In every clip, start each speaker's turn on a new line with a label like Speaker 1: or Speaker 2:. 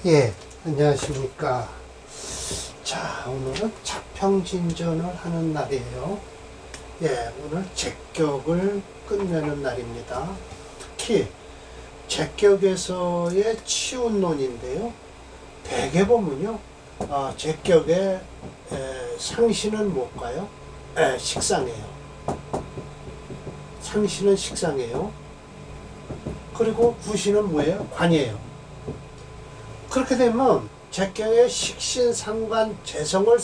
Speaker 1: 예, 안녕하십니까. 자, 오늘은 자평진전을 하는 날이에요. 예, 오늘 제격을 끝내는 날입니다. 특히 제격에서의 치운론인데요. 대개 보면요, 제격의 상신은 뭘까요? 식상이에요. 상신은 식상이에요. 그리고 구신은 뭐예요? 관이에요. 그렇게 되면 제격의 식신, 상관, 재성을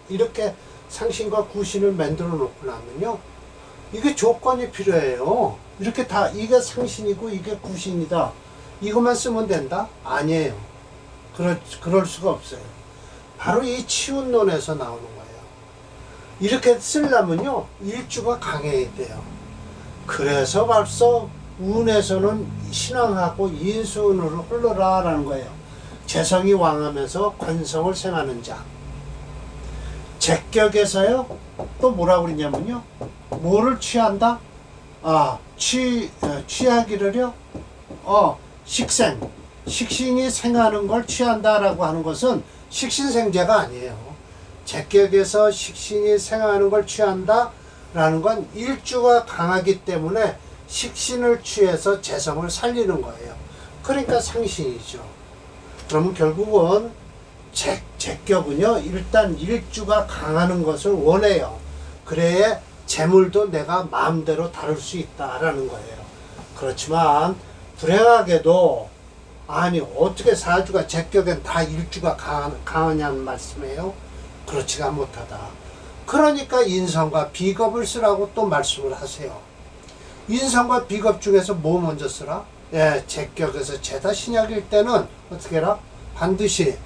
Speaker 1: 이렇게 상신과 구신을 만들어 놓고 나면요, 이게 조건이 필요해요. 이렇게 다 이게 상신이고 이게 구신이다, 이것만 쓰면 된다? 아니에요. 그럴 수가 없어요. 바로 이 치운론에서 나오는 거예요. 이렇게 쓰려면요, 일주가 강해야 돼요. 그래서 벌써 운에서는 신왕하고 인수운으로 흘러라라는 거예요. 재성이 왕하면서 관성을 생하는 자. 제격에서요, 또 뭐라고 그러냐면요, 뭐를 취한다? 취하기를요, 식생. 식신이 생하는 걸 취한다라고 하는 것은 식신생재가 아니에요. 제격에서 식신이 생하는 걸 취한다라는 건 일주가 강하기 때문에 식신을 취해서 재성을 살리는 거예요. 그러니까 상신이죠. 그러면 결국은 제격은요, 일단 일주가 강하는 것을 원해요. 그래야 재물도 내가 마음대로 다룰 수 있다라는 거예요. 그렇지만 불행하게도, 아니 어떻게 사주가 제격엔 다 일주가 강하냐는 말씀이에요. 그렇지가 못하다. 그러니까 인성과 비겁을 쓰라고 또 말씀을 하세요. 인성과 비겁 중에서 뭐 먼저 쓰라? 예, 제격에서 제다 신약일 때는 어떻게 해라? 반드시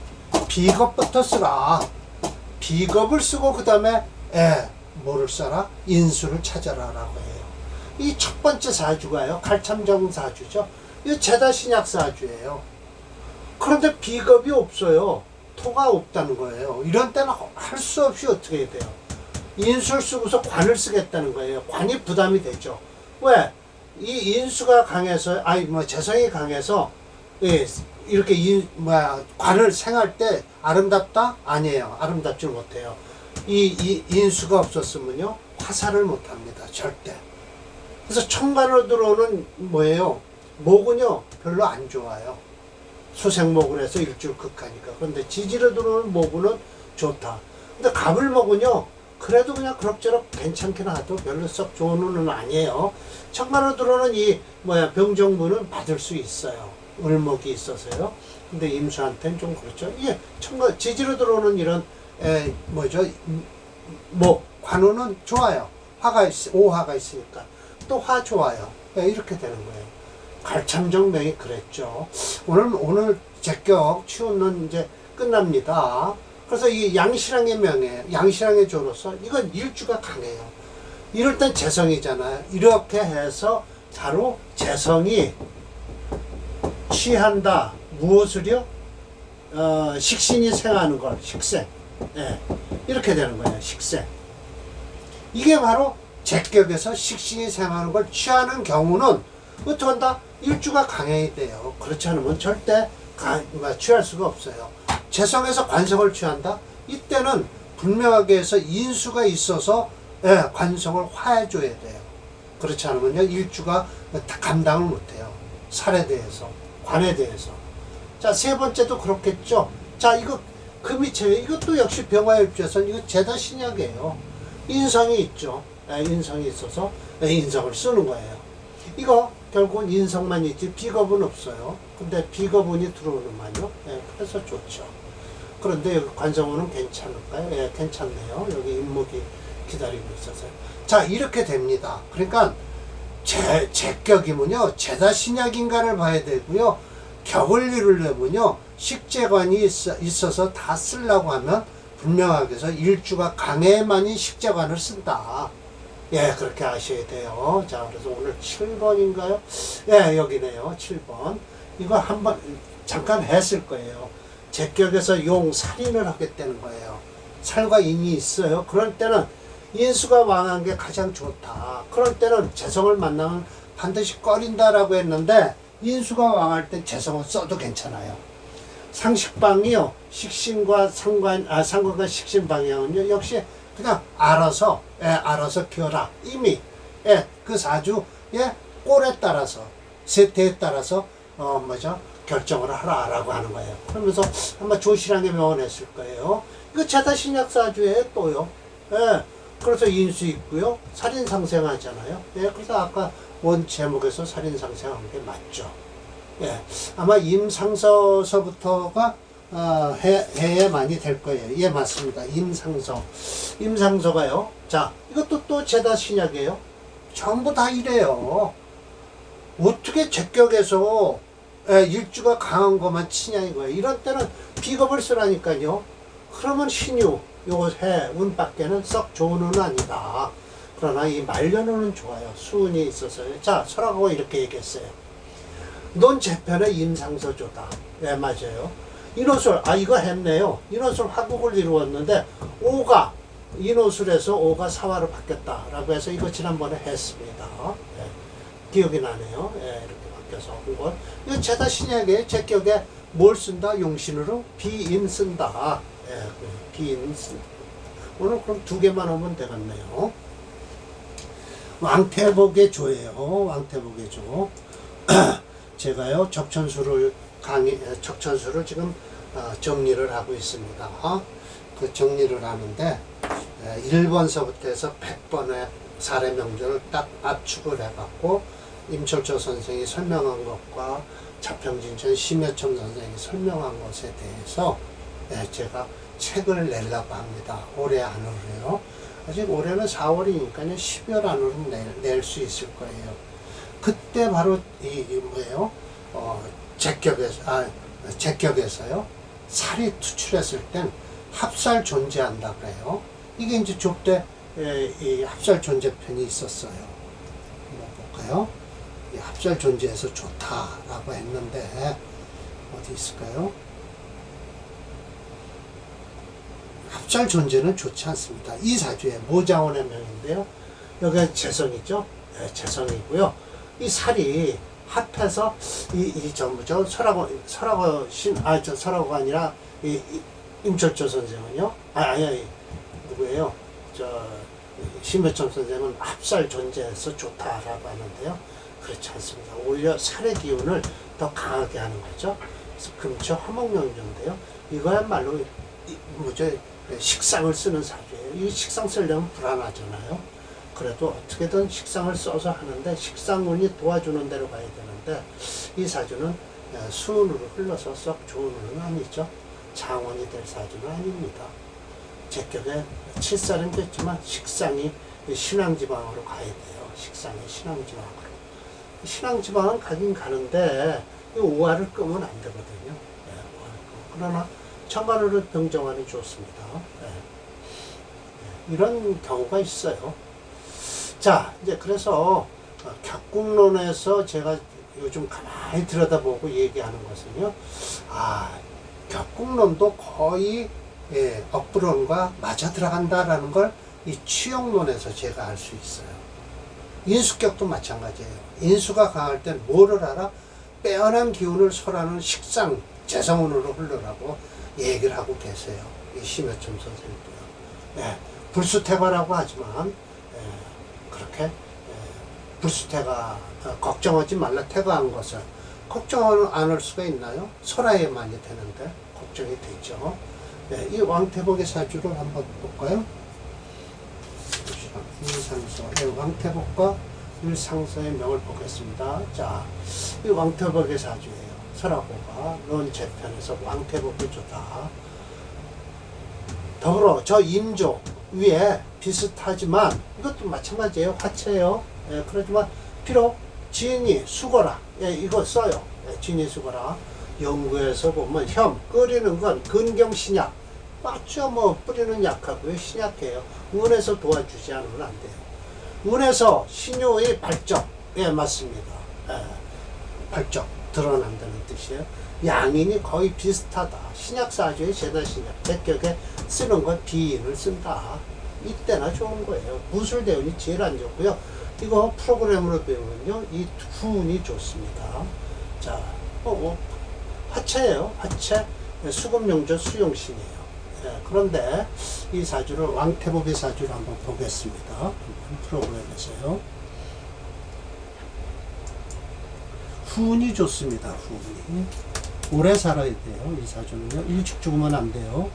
Speaker 1: 비겁부터 쓰라. 비겁을 쓰고 그 다음에 뭐를 써라? 인수를 찾아라 라고 해요. 이 첫 번째 사주가요, 갈참정 사주죠. 이 제다 신약 사주예요. 그런데 비겁이 없어요. 토가 없다는 거예요. 이런 때는 할 수 없이 어떻게 해야 돼요? 인수를 쓰고서 관을 쓰겠다는 거예요. 관이 부담이 되죠. 왜? 이 인수가 강해서, 재성이 강해서, 이렇게 관을 생할 때 아름답다? 아니에요. 아름답지 못해요. 이 인수가 없었으면요, 화살을 못 합니다. 절대. 그래서 천간으로 들어오는 뭐예요? 목은요, 별로 안 좋아요. 수생목을 해서 일주일 극하니까. 그런데 지지로 들어오는 목은 좋다. 근데 갑을목은요, 그래도 그냥 그럭저럭 괜찮긴 하도 별로 썩 좋은 운은 아니에요. 천간으로 들어오는 병정문은 받을 수 있어요. 을목이 있어서요. 근데 임수한테는 좀 그렇죠. 천간, 지지로 들어오는 이런, 관운은 좋아요. 오화가 있으니까. 또 화 좋아요. 이렇게 되는 거예요. 갈참정명이 그랬죠. 오늘 제격 치우는 이제 끝납니다. 그래서 이 양실왕의 명예, 양실왕의 조로서 이건 일주가 강해요. 이럴 땐 재성이잖아요. 이렇게 해서 바로 재성이 취한다. 무엇을요? 식신이 생하는 걸, 식생. 이렇게 되는 거예요. 식생. 이게 바로 제격에서 식신이 생하는 걸 취하는 경우는 어떻게 한다? 일주가 강해야 돼요. 그렇지 않으면 절대 취할 수가 없어요. 재성에서 관성을 취한다? 이때는 분명하게 해서 인수가 있어서 관성을 화해줘야 돼요. 그렇지 않으면요, 일주가 감당을 못해요. 살에 대해서, 관에 대해서. 자, 세 번째도 그렇겠죠. 자, 이거 금이체요. 이것도 역시 병화일주에서는 이거 제다 신약이에요. 인성이 있죠. 인성이 있어서 인성을 쓰는 거예요. 이거 결국은 인성만 있지 비겁은 없어요. 근데 비겁운이 들어오는만요. 그래서 좋죠. 그런데 여기 관성운은 괜찮을까요? 괜찮네요. 여기 인목이 기다리고 있어서요. 자, 이렇게 됩니다. 그러니까 제격이면요, 제다 신약인간을 봐야 되고요. 격을 이루려면요, 식재관이 있어서 다 쓰려고 하면 분명하게 해서 일주가 강해만이 식재관을 쓴다. 그렇게 아셔야 돼요. 자, 그래서 오늘 7번인가요? 여기네요. 7번. 이거 한번 잠깐 했을 거예요. 제격에서 용, 살인을 하겠다는 거예요. 살과 인이 있어요. 그럴 때는 인수가 왕한 게 가장 좋다. 그럴 때는 재성을 만나면 반드시 꺼린다라고 했는데, 인수가 왕할 때 재성을 써도 괜찮아요. 상식방이요. 식신과 상관과 식신 방향은요. 역시 그냥 알아서 키워라. 이미 그 사주의 꼴에 따라서 세태에 따라서 결정을 하라라고 하는 거예요. 그러면서 아마 조실하게 명언했을 거예요. 이거 제다 신약 사주에 또요. 그래서 인수 있고요. 살인상생하잖아요. 그래서 아까 원 제목에서 살인상생한 게 맞죠. 아마 임상서서부터가 해에 많이 될 거예요. 맞습니다. 임상서가요. 자, 이것도 또 제다 신약이에요. 전부 다 이래요. 어떻게 제격에서 일주가 강한 것만 치냐 이거예요. 이런 때는 비겁을 쓰라니까요. 그러면 신유, 요 해, 운밖에는 썩 좋은 운은 아니다. 그러나 이 말년운은 좋아요. 수운이 있어서요. 자, 설하고 이렇게 얘기했어요. 넌 재편의 임상서조다. 맞아요. 인호술, 이거 했네요. 인호술 화국을 이루었는데, 인호술에서 오가 사화로 바뀌었다라고 해서 이거 지난번에 했습니다. 기억이 나네요. 이렇게 바뀌어서 온 걸. 이거 제다 신약에 제 기억에 뭘 쓴다? 용신으로 비인 쓴다. 비인 쓴다. 오늘 그럼 2개만 오면 되겠네요. 왕태복의 조예요. 왕태복의 조. 제가요 적천수를 지금 정리를 하고 있습니다. 그 정리를 하는데 1번서부터 해서 100번의 사례 명절을 딱 압축을 해갖고 임철조 선생이 설명한 것과 자평진천 심여청 선생이 설명한 것에 대해서 제가 책을 내려고 합니다. 올해 안으로요. 아직 올해는 4월이니까요. 12월 안으로 낼 수 있을 거예요. 그때 바로 뭐예요? 제격에서요. 살이 투출했을 땐 합살 존재한다 그래요. 이게 이제 좁대 이 합살 존재편이 있었어요. 한번 볼까요? 이 합살 존재에서 좋다라고 했는데 어디 있을까요? 합살 존재는 좋지 않습니다. 이 사주에 모장원의 명인데요. 여기가 재성이죠. 재성이고요. 이 살이 합해서 설하고가 아니라 임철조 선생은요. 누구예요? 심여청 선생은 합살 존재에서 좋다라고 하는데요. 그렇지 않습니다. 오히려 살의 기운을 더 강하게 하는 거죠. 그래서 금초 화목명조인데요. 이거야말로 식상을 쓰는 사주예요. 이 식상 쓰려면 불안하잖아요. 그래도 어떻게든 식상을 써서 하는데 식상운이 도와주는 대로 가야 되는데 이 사주는 수운으로 흘러서 썩 좋은 운은 아니죠. 장원이 될 사주는 아닙니다. 제격에 칠살은 됐지만 식상이 신앙지방으로 가야 돼요. 식상이 신앙지방으로. 신앙지방은 가긴 가는데 이 오화를 끄면 안 되거든요. 그러나 천간으로 병정하니 좋습니다. 이런 경우가 있어요. 자, 이제 그래서 격국론에서 제가 요즘 가만히 들여다보고 얘기하는 것은요. 격국론도 거의 억부론과 맞아 들어간다라는 걸 이 취용론에서 제가 알 수 있어요. 인수격도 마찬가지예요. 인수가 강할 땐 뭐를 알아? 빼어난 기운을 설하는 식상, 재성운으로 흘러라고 얘기를 하고 계세요. 이 심여점 선생님도요. 불수태과라고 하지만 그렇게 불수태가 걱정하지 말라 태과한 것을 걱정 안 할 수가 있나요? 설화에만이 되는데 걱정이 되죠. 이 왕태복의 사주를 한번 볼까요? 일상서, 왕태복과 일상서의 명을 보겠습니다. 자, 이 왕태복의 사주예요. 설화고가 론 재편에서 왕태복이 좋다. 더불어 저 임조 위에 비슷하지만 이것도 마찬가지예요. 화체예요. 그렇지만 비록 진이 수거라 이거 써요. 진이 수거라. 연구에서 보면 끓이는 건 근경신약 맞죠. 뿌리는 약하고요. 신약해요. 운에서 도와주지 않으면 안 돼요. 운에서 신요의 발적 맞습니다. 발적 드러난다는 뜻이에요. 양인이 거의 비슷하다. 신약사주의 제다신약 백격에 쓰는 건 비인을 쓴다. 이때나 좋은 거예요. 무술대운이 제일 안 좋고요. 이거 프로그램으로 배우면요. 이 후운이 좋습니다. 자, 화체예요. 화체. 수금용조 수용신이에요. 예, 그런데 이 사주를 왕태복의 사주를 한번 보겠습니다. 프로그램에서요. 후운이 좋습니다. 후운이 오래 살아야 돼요. 이 사주는요. 일찍 죽으면 안 돼요.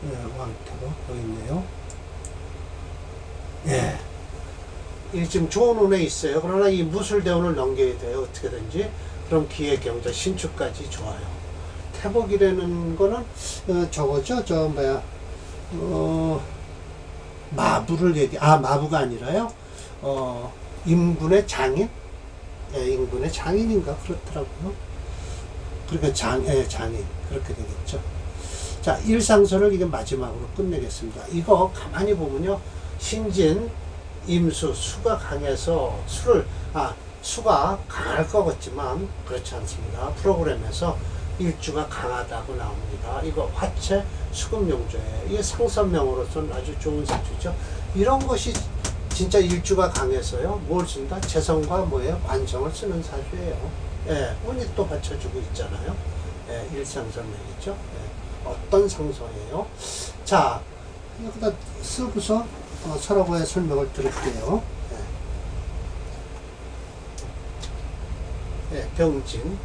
Speaker 1: 예, 왕태복 여기 있네요. 예, 지금 좋은 운에 있어요. 그러나 이 무술대운을 넘겨야 돼요. 어떻게든지. 그럼 기회, 경제, 신축까지 좋아요. 태복이라는 거는 저거죠. 저 뭐야 마부를 마부가 아니라요. 임군의 장인? 예, 임군의 장인인가 그렇더라고요. 그러니까 장인 그렇게 되겠죠. 자, 일상서를 이게 마지막으로 끝내겠습니다. 이거 가만히 보면요. 신진, 임수, 수가 강해서 수가 강할 것 같지만 그렇지 않습니다. 프로그램에서 일주가 강하다고 나옵니다. 이거 화채 수금용조예요. 이게 상선명으로서는 아주 좋은 사주죠. 이런 것이 진짜 일주가 강해서요. 뭘 쓴다? 재성과 뭐예요? 관성을 쓰는 사주예요. 예, 운이 또 받쳐주고 있잖아요. 예, 일상선명이죠. 예, 어떤 상성이에요? 자, 여기다 쓰고서 서로의 설명을 드릴게요. 예, 병진,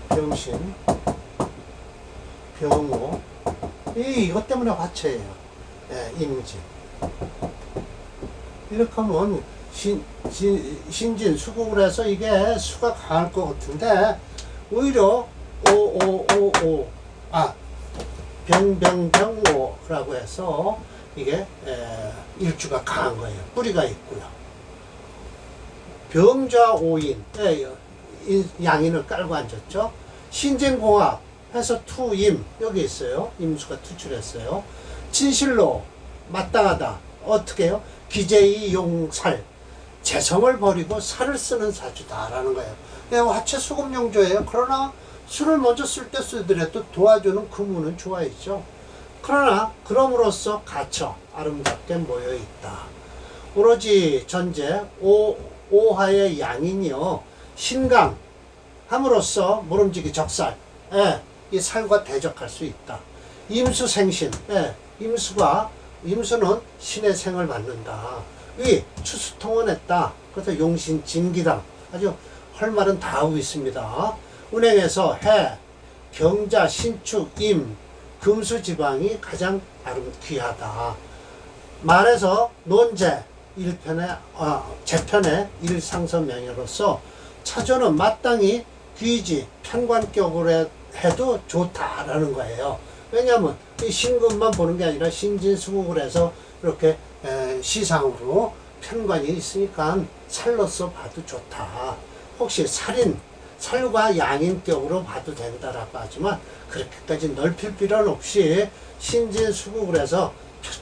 Speaker 1: 병신, 병호. 이것 때문에 화채예요. 예, 임진. 이렇게 하면 신진, 수국을 해서 이게 수가 강할 것 같은데, 오히려 병오라고 해서 이게 일주가 강한 거예요. 뿌리가 있고요. 병좌오인, 양인을 깔고 앉았죠. 신진공합 해서 투임, 여기 있어요. 임수가 투출했어요. 진실로 마땅하다. 어떻게 해요? 기재이 용살, 재성을 버리고 살을 쓰는 사주다라는 거예요. 화채 수금용조예요. 그러나 술을 먼저 쓸 때 쓰더라도 도와주는 금운은 좋아있죠. 그러나 그럼으로써 갇혀 아름답게 모여있다. 오로지 전제 오하의 양인이요. 신강 함으로써 모름지기 적살, 이 살과 대적할 수 있다. 임수생신, 임수는 신의 생을 받는다. 위 추수통원했다. 그래서 용신 진기당 아주 할 말은 다 하고 있습니다. 운행에서 해, 경자, 신축, 임, 금수지방이 가장 귀하다. 말해서 논제 제편의 일상선명으로서 차조는 마땅히 귀지 편관격으로 해도 좋다라는 거예요. 왜냐하면 이 신금만 보는 게 아니라 신진수국을 해서 이렇게 시상으로 편관이 있으니까 살로서 봐도 좋다. 혹시 살과 양인격으로 봐도 된다라고 하지만 그렇게까지 넓힐 필요는 없이 신진수국을 해서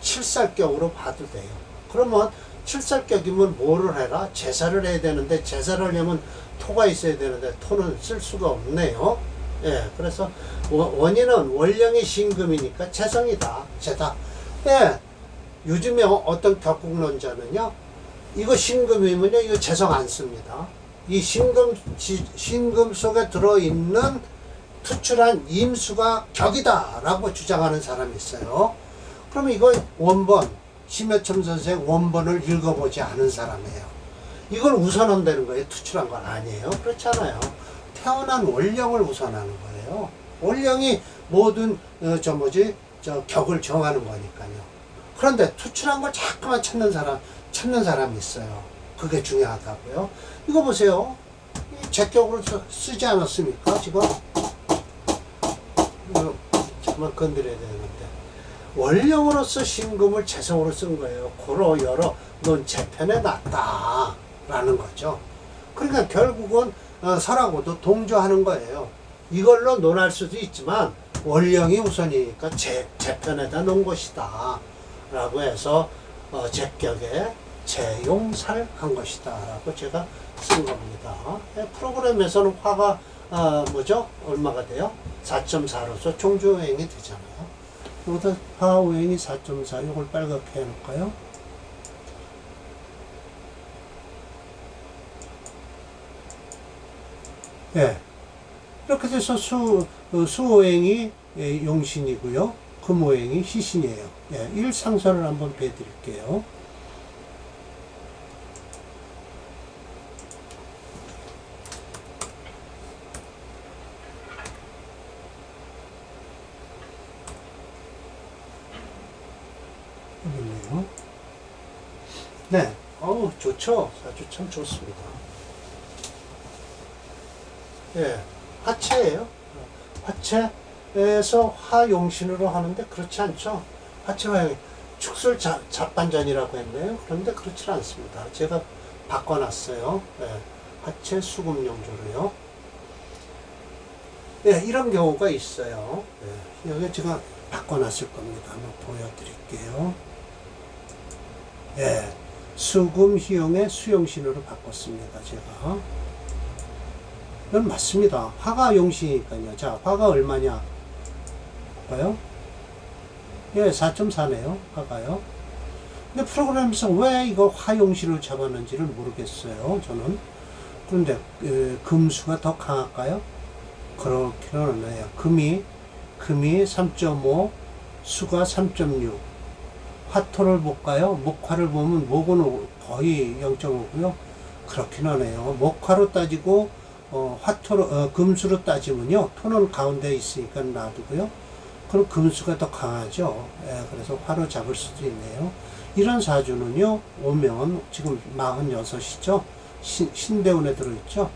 Speaker 1: 칠살격으로 봐도 돼요. 그러면 칠살격이면 뭐를 해라? 제사를 해야 되는데 제사를 하려면 토가 있어야 되는데 토는 쓸 수가 없네요. 예, 그래서 원인은 원령이 신금이니까 재성이다. 제다. 예, 요즘에 어떤 격국론자는요, 이거 신금이면요, 이거 재성 안 씁니다. 이 신금 속에 들어있는 투출한 임수가 격이다라고 주장하는 사람이 있어요. 그러면 이거 원본, 심여첨 선생 원본을 읽어보지 않은 사람이에요. 이걸 우선한다는 거예요. 투출한 건 아니에요. 그렇잖아요. 태어난 원령을 우선하는 거예요. 원령이 모든 격을 정하는 거니까요. 그런데 투출한 걸 자꾸만 찾는 사람이 있어요. 그게 중요하다고요. 이거 보세요. 제격으로 쓰지 않았습니까? 지금 이거 잠깐만 건드려야 되는데 원령으로서 신금을 재성으로 쓴 거예요. 고로 여러 넌 재편에 놨다라는 거죠. 그러니까 결국은 설하고도 동조하는 거예요. 이걸로 논할 수도 있지만 원령이 우선이니까 재편에다 놓은 것이다 라고 해서 제격에 재용살한 것이다 라고 제가 쓴 겁니다. 프로그램에서는 화가 얼마가 돼요? 4.4로서 종주오행이 되잖아요. 여기다 화오행이 4.4, 이걸 빨갛게 해놓을까요? 예. 이렇게 돼서 수오행이 용신이고요. 금오행이 희신이에요. 예. 일상선을 한번 배드릴게요. 여기네요. 네. 어우, 좋죠. 아주 참 좋습니다. 예. 화채예요. 화채에서 화용신으로 하는데 그렇지 않죠. 화채 화용 축술 잡반전이라고 했네요. 그런데 그렇지 않습니다. 제가 바꿔놨어요. 예. 화채 수금용조로요. 예, 이런 경우가 있어요. 예. 여기 제가 바꿔놨을 겁니다. 한번 보여드릴게요. 예. 수금 희용의 수용신으로 바꿨습니다. 제가. 이건 맞습니다. 화가 용신이니까요. 자, 화가 얼마냐? 볼까요? 예, 4.4네요. 화가요. 근데 프로그램에서 왜 이거 화용신을 잡았는지를 모르겠어요. 저는. 그런데 금수가 더 강할까요? 그렇기는 않아요. 금이 3.5, 수가 3.6. 화토를 볼까요? 목화를 보면 목은 거의 0.5고요. 그렇긴 하네요. 목화로 따지고 화토로 금수로 따지면요. 토는 가운데 있으니까 놔두고요. 그럼 금수가 더 강하죠. 예, 그래서 화로 잡을 수도 있네요. 이런 사주는요. 오면 지금 46이죠. 신대운에 들어있죠.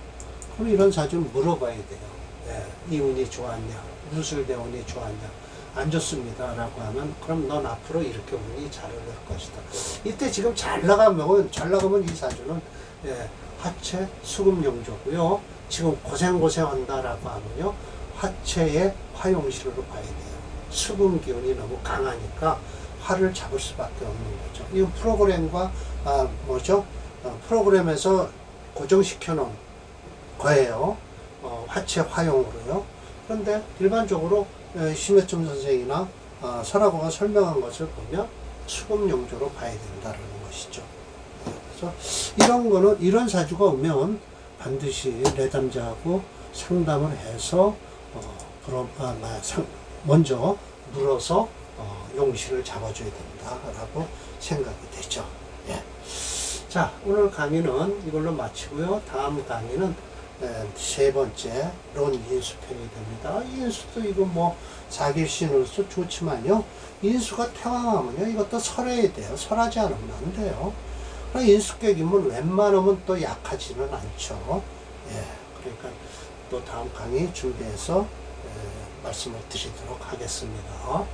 Speaker 1: 그럼 이런 사주는 물어봐야 돼요. 예, 이 운이 좋았냐? 무술대운이 좋았냐? 안 좋습니다 라고 하면 그럼 넌 앞으로 이렇게 운이 잘 오를 것이다. 이때 지금 잘 나가면 이 사주는 예, 화채 수금용조고요. 지금 고생한다 라고 하면요. 화채의 화용신으로 봐야 돼요. 수금 기운이 너무 강하니까 화를 잡을 수밖에 없는 거죠. 이 프로그램과 프로그램에서 고정시켜 놓은 거예요. 화채 화용으로요. 그런데 일반적으로 심해점 선생이나 설하고가 설명한 것을 보면 수금용조로 봐야 된다는 것이죠. 그래서 이런 사주가 오면 반드시 내담자하고 상담을 해서 먼저 물어서 용신을 잡아줘야 된다라고 생각이 되죠. 예. 자, 오늘 강의는 이걸로 마치고요. 다음 강의는 세 번째 론 인수편이 됩니다. 인수도 이거 뭐 사길신으로서 좋지만요. 인수가 태왕하면요. 이것도 설해야 돼요. 설하지 않으면 안 돼요. 인수격이면 웬만하면 또 약하지는 않죠. 예, 그러니까 또 다음 강의 준비해서 말씀을 드리도록 하겠습니다.